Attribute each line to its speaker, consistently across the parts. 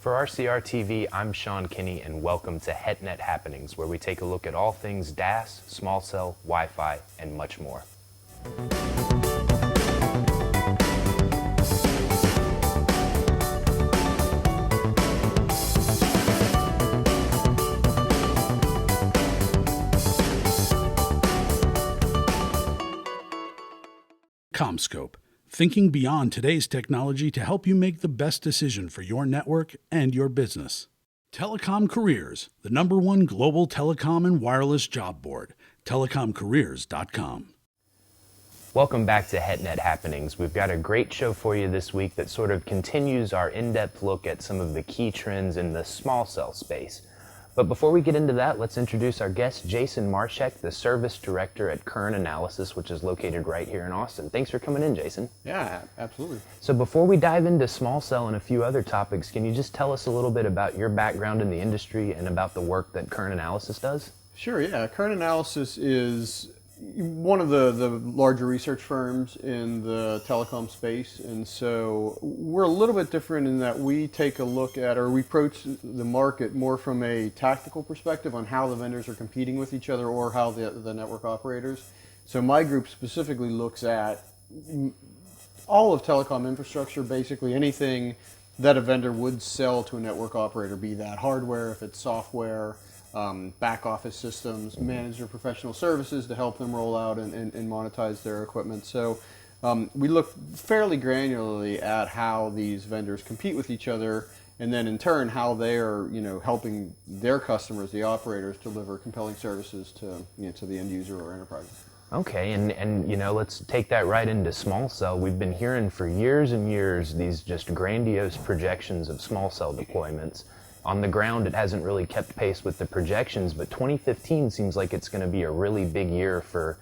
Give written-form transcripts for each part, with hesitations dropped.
Speaker 1: For RCR TV, I'm Sean Kinney, and welcome to HetNet Happenings, where we take a look at all things DAS, small cell, Wi-Fi, and much more.
Speaker 2: CommScope, thinking beyond today's technology to help you make the best decision for your network and your business. Telecom Careers, the #1 global telecom and wireless job board, telecomcareers.com.
Speaker 1: Welcome back to HetNet Happenings. We've got a great show for you this week that sort of continues our in-depth look at some of the key trends in the small cell space. But before we get into that, let's introduce our guest, Jason Marchek, the Service Director at Kern Analysis, which is located right here in Austin. Thanks for coming in, Jason.
Speaker 3: Yeah, absolutely.
Speaker 1: So before we dive into small cell and a few other topics, can you just tell us a little bit about your background in the industry and about the work that Kern Analysis does?
Speaker 3: Sure, yeah. Kern Analysis is one of the larger research firms in the telecom space, and so we're a little bit different in that we take a look at, or we approach the market more from a tactical perspective on how the vendors are competing with each other or how the network operators. So my group specifically looks at all of telecom infrastructure, basically anything that a vendor would sell to a network operator, be that hardware, if it's software, back office systems, manage their professional services to help them roll out and monetize their equipment. So we look fairly granularly at how these vendors compete with each other, and then in turn how they are, helping their customers, the operators, deliver compelling services to the end user or enterprise.
Speaker 1: Okay, and let's take that right into small cell. We've been hearing for years and years these just grandiose projections of small cell deployments. On the ground, it hasn't really kept pace with the projections, but 2015 seems like it's going to be a really big year for,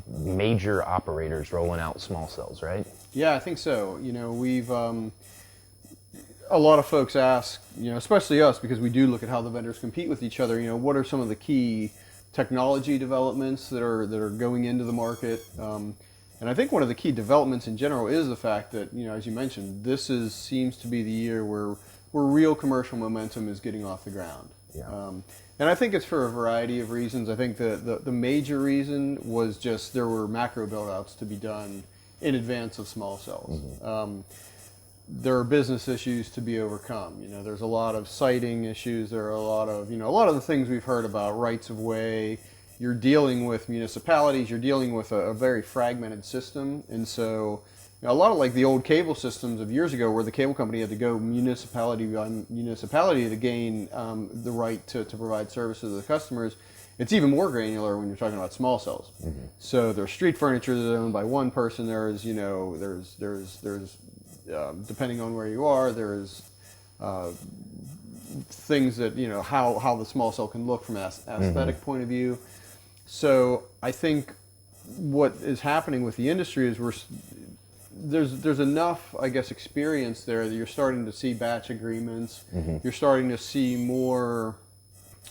Speaker 1: major operators rolling out small cells, right?
Speaker 3: Yeah, I think so. We've a lot of folks ask, especially us, because we do look at how the vendors compete with each other. What are some of the key technology developments that are going into the market? And I think one of the key developments in general is the fact that, as you mentioned, this seems to be the year where real commercial momentum is getting off the ground.
Speaker 1: Yeah.
Speaker 3: And I think it's for a variety of reasons. I think the major reason was just there were macro build-outs to be done in advance of small cells. Mm-hmm. There are business issues to be overcome. There's a lot of siting issues. There are a lot of the things we've heard about rights of way. You're dealing with municipalities. You're dealing with a very fragmented system, and so a lot of like the old cable systems of years ago, where the cable company had to go municipality by municipality to gain the right to provide services to the customers. It's even more granular when you're talking about small cells. Mm-hmm. So there's street furniture that's owned by one person. There's depending on where you are, there's things that how the small cell can look from an aesthetic point of view. So I think what is happening with the industry is there's enough, I guess, experience there that you're starting to see batch agreements. Mm-hmm. You're starting to see more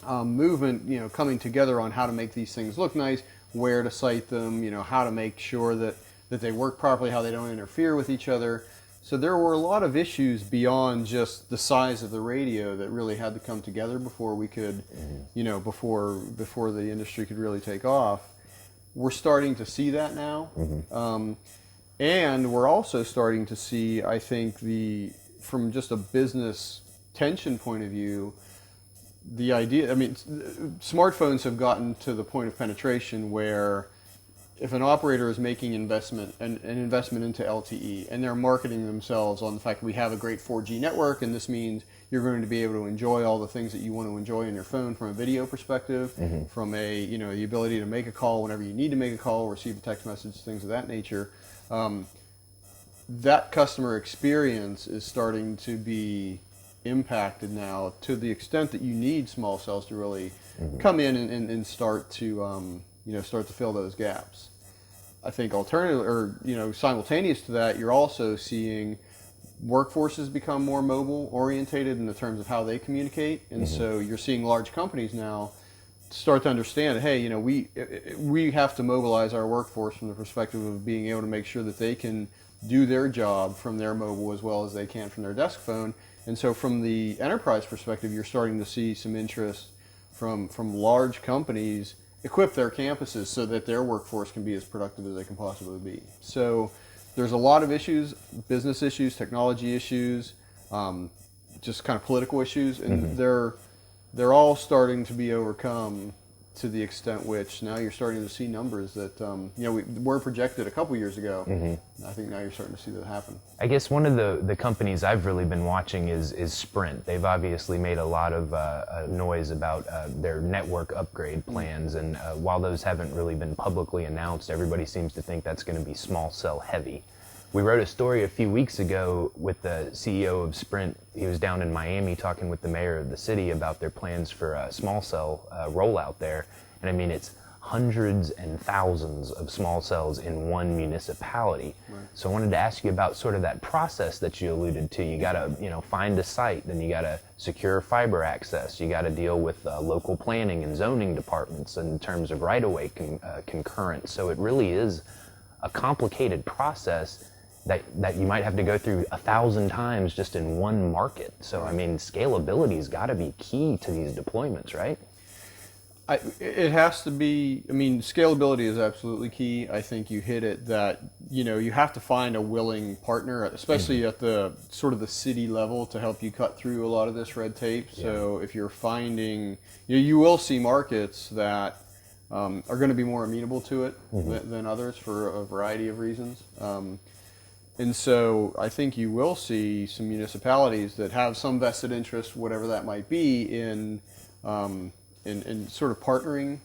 Speaker 3: movement, coming together on how to make these things look nice, where to site them, how to make sure that they work properly, how they don't interfere with each other. So there were a lot of issues beyond just the size of the radio that really had to come together before we could, mm-hmm. Before the industry could really take off. We're starting to see that now. Mm-hmm. And we're also starting to see, I think, from just a business tension point of view, the idea, smartphones have gotten to the point of penetration where if an operator is making an investment into LTE, and they're marketing themselves on the fact that we have a great 4G network, and this means you're going to be able to enjoy all the things that you want to enjoy on your phone from a video perspective, mm-hmm. from the ability to make a call whenever you need to make a call, receive a text message, things of that nature. That customer experience is starting to be impacted now to the extent that you need small cells to really mm-hmm. come in and start to fill those gaps. I think simultaneous to that, you're also seeing workforces become more mobile orientated in the terms of how they communicate, and mm-hmm. so you're seeing large companies now start to understand, hey, we have to mobilize our workforce from the perspective of being able to make sure that they can do their job from their mobile as well as they can from their desk phone. And so from the enterprise perspective, you're starting to see some interest from large companies equip their campuses so that their workforce can be as productive as they can possibly be. So there's a lot of issues, business issues, technology issues, just kind of political issues, and they're all starting to be overcome to the extent which now you're starting to see numbers that we were projected a couple years ago. I think now you're starting to see that happen.
Speaker 1: I guess one of the companies I've really been watching is Sprint. They've obviously made a lot of noise about their network upgrade plans, and while those haven't really been publicly announced, everybody seems to think that's going to be small cell heavy. We wrote a story a few weeks ago with the CEO of Sprint. He was down in Miami talking with the mayor of the city about their plans for a small cell rollout there. And I mean, it's hundreds and thousands of small cells in one municipality. Right. So I wanted to ask you about sort of that process that you alluded to. You got to, find a site, then you got to secure fiber access. You got to deal with local planning and zoning departments in terms of right-of-way concurrence. So it really is a complicated process that you might have to go through 1,000 times just in one market. So, I mean, scalability's got to be key to these deployments, right?
Speaker 3: It has to be. I mean, scalability is absolutely key. I think you hit it that, you have to find a willing partner, especially at the sort of the city level, to help you cut through a lot of this red tape. Yeah. So if you're finding, you will see markets that are going to be more amenable to it than others for a variety of reasons. And so I think you will see some municipalities that have some vested interest, whatever that might be, in sort of partnering,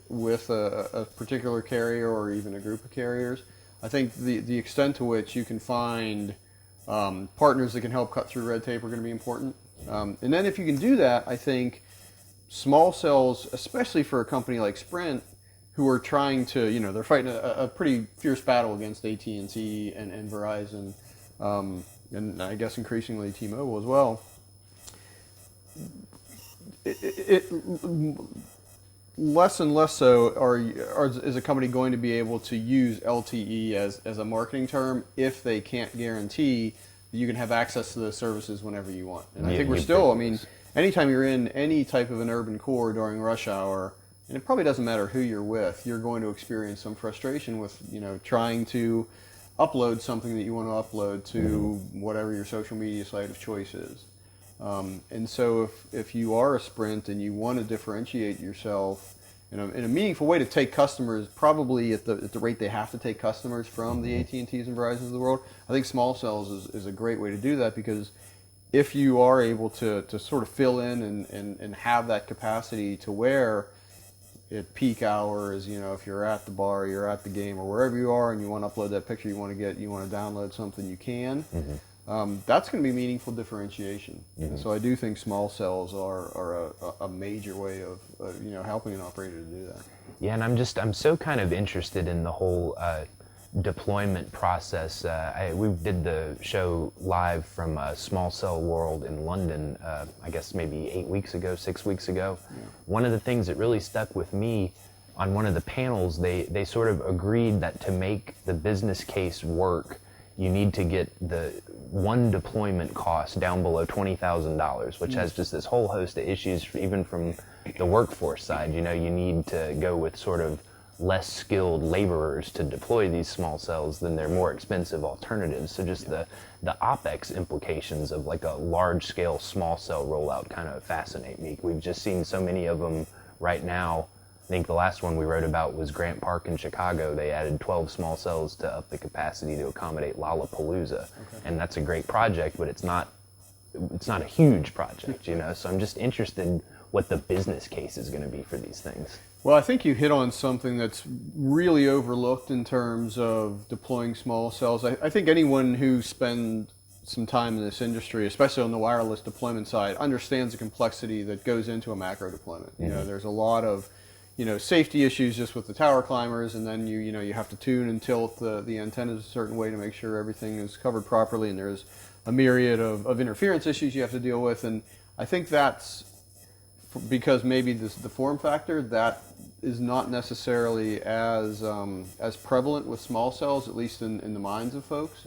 Speaker 3: with a particular carrier or even a group of carriers. I think the extent to which you can find partners that can help cut through red tape are going to be important. And then if you can do that, I think small cells, especially for a company like Sprint, who are trying to, they're fighting a pretty fierce battle against AT&T and Verizon, and I guess increasingly T-Mobile as well. Less and less so is a company going to be able to use LTE as a marketing term if they can't guarantee that you can have access to those services whenever you want. And I think we're still, anytime you're in any type of an urban core during rush hour, and it probably doesn't matter who you're with, you're going to experience some frustration with, trying to upload something that you want to upload to whatever your social media site of choice is. And so if you are a Sprint and you want to differentiate yourself in a meaningful way to take customers, probably at the rate they have to take customers from the AT&Ts and Verizons of the world, I think small cells is a great way to do that, because if you are able to sort of fill in and have that capacity to where at peak hours, if you're at the bar, you're at the game, or wherever you are, and you want to upload that picture, you want to download something, you can. That's going to be meaningful differentiation. And so I do think small cells are a major way of helping an operator to do that.
Speaker 1: Yeah, and I'm so kind of interested in the whole deployment process. We did the show live from Small Cell World in London, I guess maybe 6 weeks ago. Yeah. One of the things that really stuck with me on one of the panels, they sort of agreed that to make the business case work, you need to get the one deployment cost down below $20,000, which has just this whole host of issues, even from the workforce side. You need to go with sort of less skilled laborers to deploy these small cells than their more expensive alternatives. So just the OpEx implications of like a large scale small cell rollout kind of fascinate me. We've just seen so many of them right now. I think the last one we wrote about was Grant Park in Chicago. They added 12 small cells to up the capacity to accommodate Lollapalooza. And that's a great project, but it's not a huge project, So I'm just interested what the business case is going to be for these things.
Speaker 3: Well, I think you hit on something that's really overlooked in terms of deploying small cells. I think anyone who spends some time in this industry, especially on the wireless deployment side, understands the complexity that goes into a macro deployment. There's a lot of safety issues just with the tower climbers, and then you have to tune and tilt the antennas a certain way to make sure everything is covered properly, and there's a myriad of interference issues you have to deal with. And I think that's because maybe the form factor that is not necessarily as prevalent with small cells, at least in the minds of folks.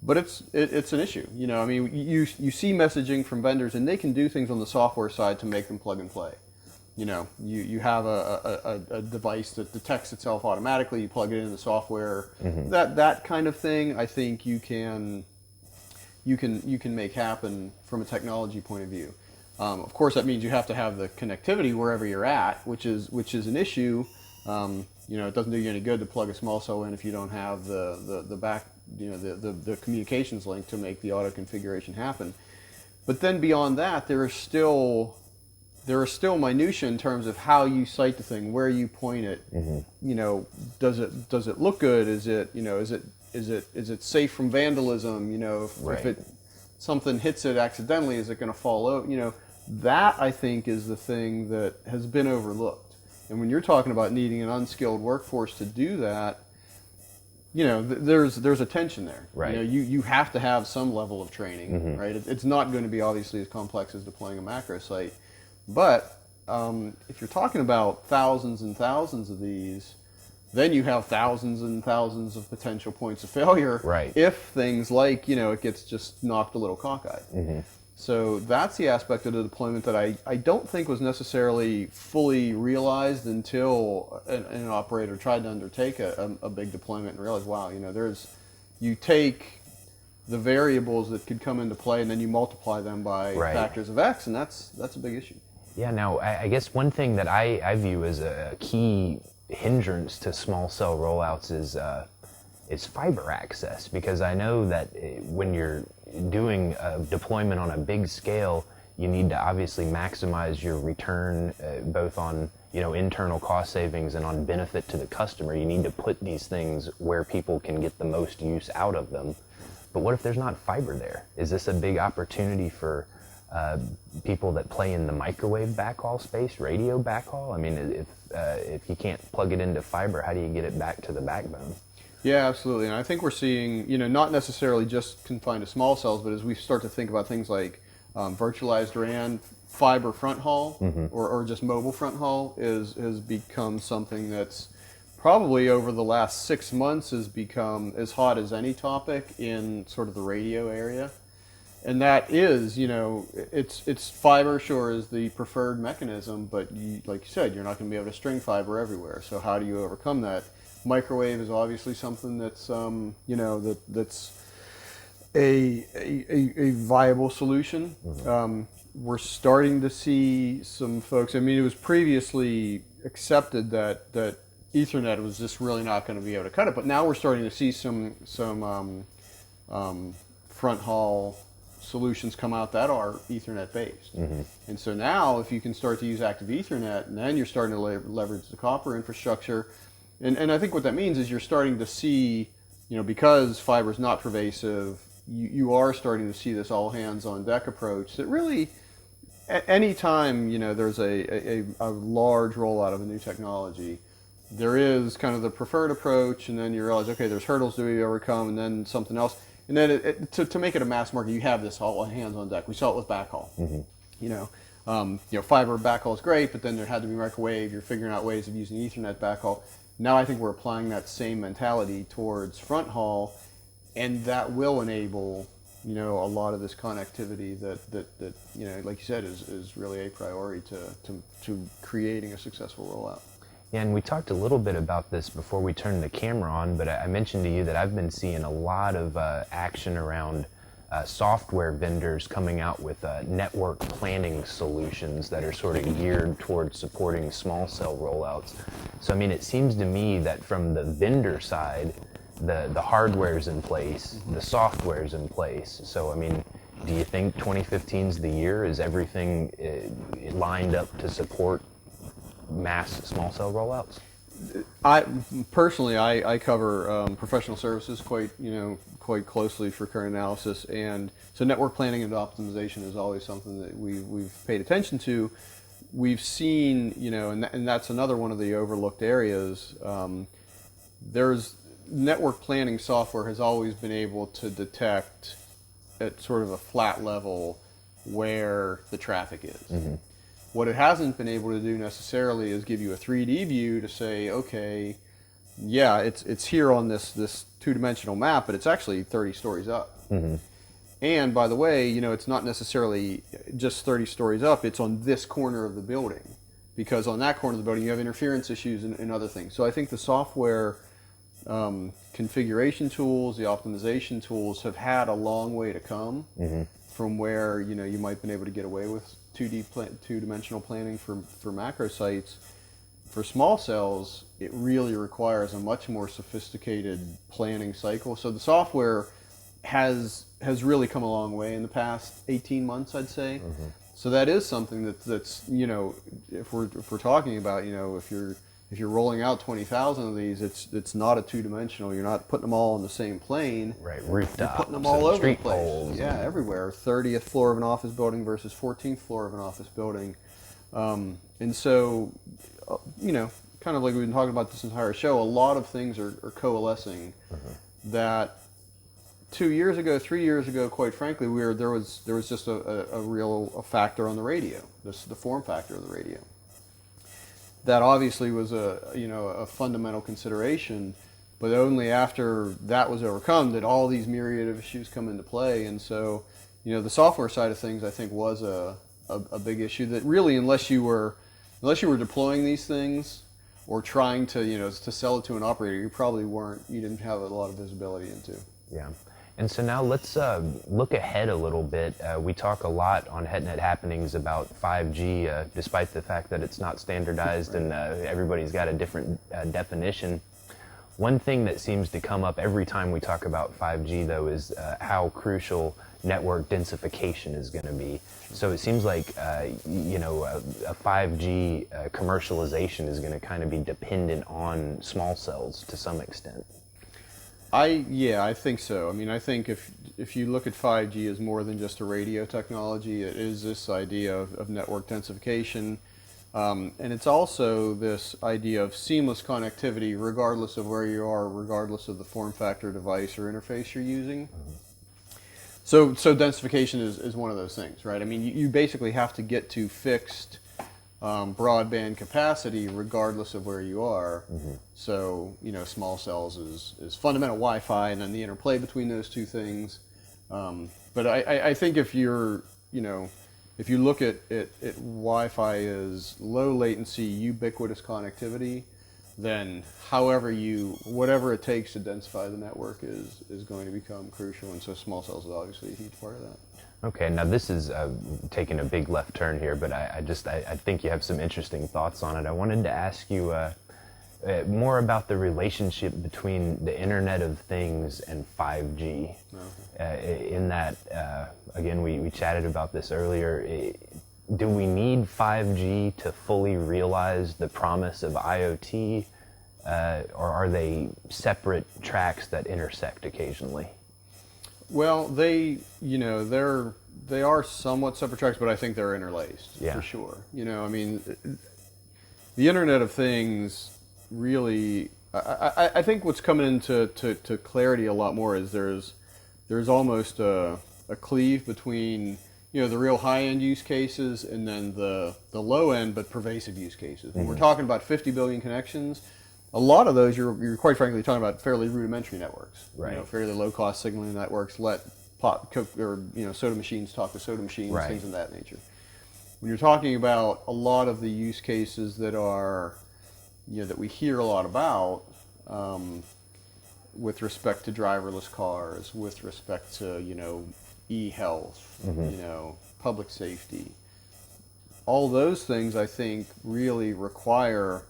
Speaker 3: but it's an issue. I mean, you see messaging from vendors, and they can do things on the software side to make them plug and play. You have a device that detects itself automatically. You plug it into the software. That kind of thing, I think you can make happen from a technology point of view. Of course, that means you have to have the connectivity wherever you're at, which is an issue. It doesn't do you any good to plug a small cell in if you don't have the back, the communications link to make the auto configuration happen. But then beyond that, there are still minutia in terms of how you site the thing, where you point it. Does it look good? Is it safe from vandalism? If something hits it accidentally, is it going to fall out? That I think is the thing that has been overlooked. And when you're talking about needing an unskilled workforce to do that, there's a tension there.
Speaker 1: Right.
Speaker 3: You have to have some level of training, right? It's not going to be obviously as complex as deploying a macro site, but if you're talking about thousands and thousands of these, then you have thousands and thousands of potential points of failure.
Speaker 1: Right.
Speaker 3: If things like it gets just knocked a little cockeyed. So that's the aspect of the deployment that I don't think was necessarily fully realized until an operator tried to undertake a big deployment and realized, wow, you take the variables that could come into play and then you multiply them by factors of X, and that's a big issue.
Speaker 1: Yeah, now I guess one thing that I view as a key hindrance to small cell rollouts is fiber access, because I know that when you're doing a deployment on a big scale, you need to obviously maximize your return both on internal cost savings and on benefit to the customer. You need to put these things where people can get the most use out of them. But what if there's not fiber there? Is this a big opportunity for people that play in the microwave backhaul space, radio backhaul? I mean, if you can't plug it into fiber, how do you get it back to the backbone?
Speaker 3: Yeah, absolutely. And I think we're seeing, not necessarily just confined to small cells, but as we start to think about things like virtualized RAN, fiber front haul, or just mobile front haul has become something that's probably over the last 6 months has become as hot as any topic in sort of the radio area. And that is, it's fiber, sure, is the preferred mechanism, but like you said, you're not going to be able to string fiber everywhere. So how do you overcome that? Microwave is obviously something that's that's a viable solution. We're starting to see some folks. I mean, it was previously accepted that Ethernet was just really not going to be able to cut it, but now we're starting to see some front haul solutions come out that are Ethernet based. And so now, if you can start to use active Ethernet, and then you're starting to leverage the copper infrastructure. And I think what that means is you're starting to see, because fiber is not pervasive, you are starting to see this all hands on deck approach that really, any time, there's a large rollout of a new technology, there is kind of the preferred approach, and then you realize, okay, there's hurdles to be overcome, and then something else. And then to make it a mass market, you have this all hands on deck. We saw it with backhaul. Fiber backhaul is great, but then there had to be microwave. You're figuring out ways of using Ethernet backhaul. Now I think we're applying that same mentality towards front haul, and that will enable, a lot of this connectivity that like you said, is really a priority to creating a successful rollout.
Speaker 1: Yeah, and we talked a little bit about this before we turned the camera on, but I mentioned to you that I've been seeing a lot of action around software vendors coming out with network planning solutions that are sort of geared towards supporting small cell rollouts. So, I mean, it seems to me that from the vendor side, the hardware's in place, the software's in place. So, I mean, do you think 2015 is the year? Is everything lined up to support mass small cell rollouts?
Speaker 3: I personally cover professional services quite closely for current analysis, and so network planning and optimization is always something that we've paid attention to. We've seen, and that's another one of the overlooked areas. There's network planning software has always been able to detect at sort of a flat level where the traffic is. What it hasn't been able to do necessarily is give you a 3D view to say, okay, yeah, it's here on this two-dimensional map, but it's actually 30 stories up. And by the way, it's not necessarily just 30 stories up. It's on this corner of the building, because on that corner of the building you have interference issues and other things. So I think the software configuration tools, the optimization tools have had a long way to come from where you might have been able to get away with two-dimensional planning for macro sites. For small cells, it really requires a much more sophisticated planning cycle. So the software has really come a long way in the past 18 months, I'd say. So that is something that's if we're talking about if you're rolling out 20,000 of these, it's not a two-dimensional. You're not putting them all on the same plane.
Speaker 1: Right, rooftops.
Speaker 3: You're putting them all over the
Speaker 1: street
Speaker 3: place.
Speaker 1: poles.
Speaker 3: Yeah, everywhere. 30th floor of an office building versus 14th floor of an office building. And so, kind of like we've been talking about this entire show, a lot of things are coalescing that 2 years ago, 3 years ago, quite frankly, there was just a real factor on the radio, the form factor of the radio. That obviously was a fundamental consideration, but only after that was overcome did all these myriad of issues come into play. And so, the software side of things, I think, was a big issue that really, unless you were deploying these things or trying to sell it to an operator, you didn't have a lot of visibility into.
Speaker 1: Yeah. And so now let's look ahead a little bit. We talk a lot on HetNet Happenings about 5G, despite the fact that it's not standardized and everybody's got a different definition. One thing that seems to come up every time we talk about 5G, though, is how crucial network densification is going to be. So it seems like, a 5G commercialization is going to kind of be dependent on small cells to some extent.
Speaker 3: I think so. I mean, I think if you look at 5G as more than just a radio technology, it is this idea of network densification, and it's also this idea of seamless connectivity regardless of where you are, regardless of the form factor, device, or interface you're using. So densification is one of those things, right? I mean, you basically have to get to fixed broadband capacity regardless of where you are. So small cells is fundamental Wi-Fi, and then the interplay between those two things. But I think if you look at Wi-Fi as low latency, ubiquitous connectivity, then whatever it takes to densify the network is going to become crucial, and so small cells is obviously a huge part of that.
Speaker 1: Okay, now this is taking a big left turn here, but I think you have some interesting thoughts on it. I wanted to ask you more about the relationship between the Internet of Things and 5G. In that, again, we chatted about this earlier. Do we need 5G to fully realize the promise of IoT, or are they separate tracks that intersect occasionally?
Speaker 3: Well, they are somewhat separate tracks, but I think they're interlaced for sure. I mean, the Internet of Things really. I think what's coming into clarity a lot more is there's almost a cleave between the real high-end use cases and then the low-end but pervasive use cases. When we're talking about 50 billion connections, a lot of those you're quite frankly talking about fairly rudimentary networks,
Speaker 1: right?
Speaker 3: Fairly low-cost signaling networks. Let soda machines talk to soda machines,
Speaker 1: right.
Speaker 3: Things of that nature. When you're talking about a lot of the use cases that are, that we hear a lot about, with respect to driverless cars, with respect to e-health, public safety, all those things I think really require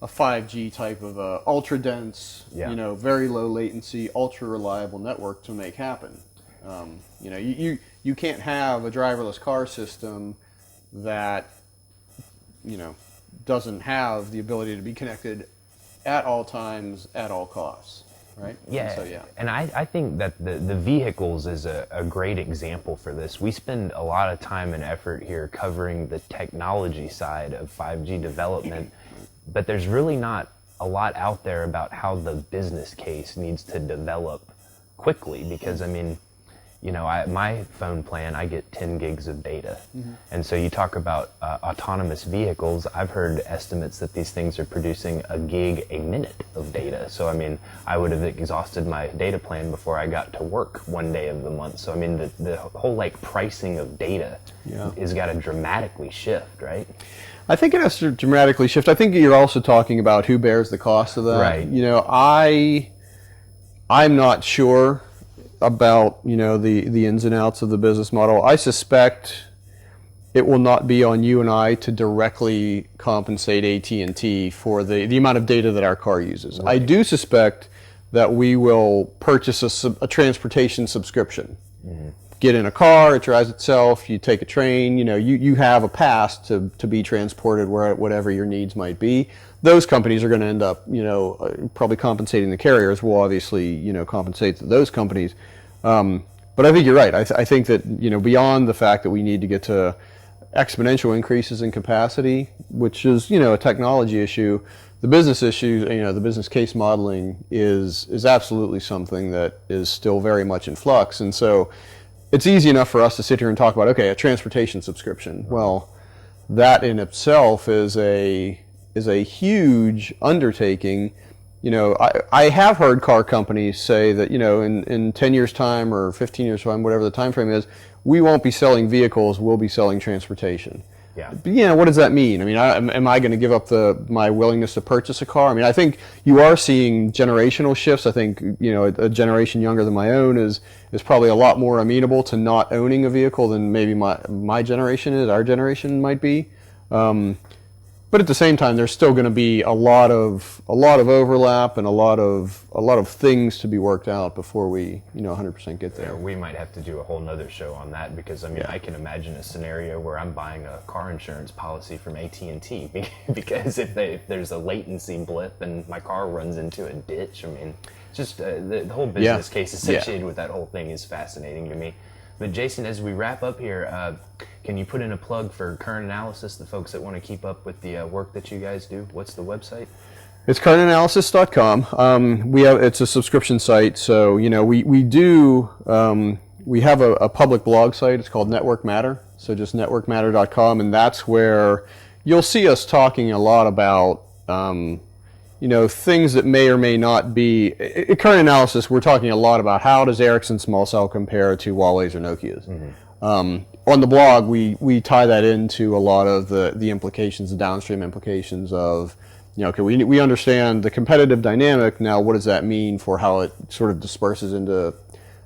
Speaker 3: a 5G type of ultra dense, very low latency, ultra reliable network to make happen. You can't have a driverless car system that doesn't have the ability to be connected at all times, at all costs, right?
Speaker 1: Yeah. And I think that the vehicles is a great example for this. We spend a lot of time and effort here covering the technology side of 5G development, but there's really not a lot out there about how the business case needs to develop quickly, because I mean, my phone plan, I get 10 gigs of data. And so you talk about autonomous vehicles. I've heard estimates that these things are producing a gig a minute of data. So, I mean, I would have exhausted my data plan before I got to work one day of the month. So, I mean, the whole pricing of data has got to dramatically shift, right?
Speaker 3: I think it has to dramatically shift. I think you're also talking about who bears the cost of that.
Speaker 1: Right.
Speaker 3: I'm not sure about the ins and outs of the business model. I suspect it will not be on you and I to directly compensate AT&T for the amount of data that our car uses. Right. I do suspect that we will purchase a transportation subscription. Get in a car, it drives itself, you take a train, you have a pass to be transported whatever your needs might be. Those companies are going to end up, probably compensating the carriers. Will obviously, compensate those companies. But I think you're right. I think that, beyond the fact that we need to get to exponential increases in capacity, which is, a technology issue, the business issue, the business case modeling is absolutely something that is still very much in flux. And so it's easy enough for us to sit here and talk about, okay, a transportation subscription. Well, that in itself is a huge undertaking. I have heard car companies say that, in 10 years' time or 15 years' time, whatever the time frame is, we won't be selling vehicles, we'll be selling transportation.
Speaker 1: Yeah.
Speaker 3: But, what does that mean? I mean, am I going to give up my willingness to purchase a car? I mean, I think you are seeing generational shifts. I think, a generation younger than my own is probably a lot more amenable to not owning a vehicle than maybe my generation is, our generation might be. But at the same time, there's still going to be a lot of overlap and a lot of things to be worked out before we 100% get there.
Speaker 1: Yeah, we might have to do a whole nother show on that, because I can imagine a scenario where I'm buying a car insurance policy from AT&T because if there's a latency blip and my car runs into a ditch, just the whole business case associated with that whole thing is fascinating to me. But Jason, as we wrap up here, can you put in a plug for Current Analysis, the folks that want to keep up with the work that you guys do? What's the website?
Speaker 3: It's currentanalysis.com. It's a subscription site, so we have a public blog site. It's called Network Matter, so just networkmatter.com, and that's where you'll see us talking a lot about things that may or may not be. At Current Analysis, we're talking a lot about how does Ericsson small cell compare to Huawei's or Nokia's. On the blog, we tie that into a lot of the implications, the downstream implications of, okay, we understand the competitive dynamic. Now, what does that mean for how it sort of disperses into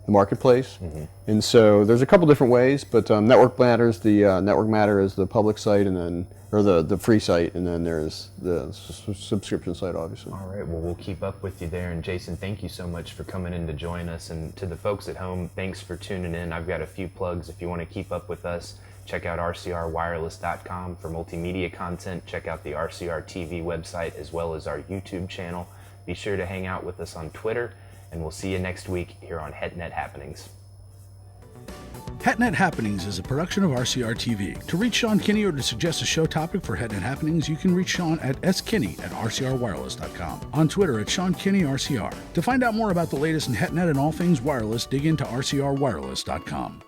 Speaker 3: the marketplace? And so there's a couple different ways, but Network Matter is the public site, and then the free site, and then there's the subscription site, obviously.
Speaker 1: All right, well, we'll keep up with you there. And Jason, thank you so much for coming in to join us. And to the folks at home, thanks for tuning in. I've got a few plugs. If you want to keep up with us, check out rcrwireless.com for multimedia content. Check out the RCR TV website as well as our YouTube channel. Be sure to hang out with us on Twitter, and we'll see you next week here on HetNet Happenings.
Speaker 2: HetNet Happenings is a production of RCR TV. To reach Sean Kinney or to suggest a show topic for HetNet Happenings, you can reach Sean at skinney@rcrwireless.com, on Twitter at SeanKinneyRCR. To find out more about the latest in HetNet and all things wireless, dig into rcrwireless.com.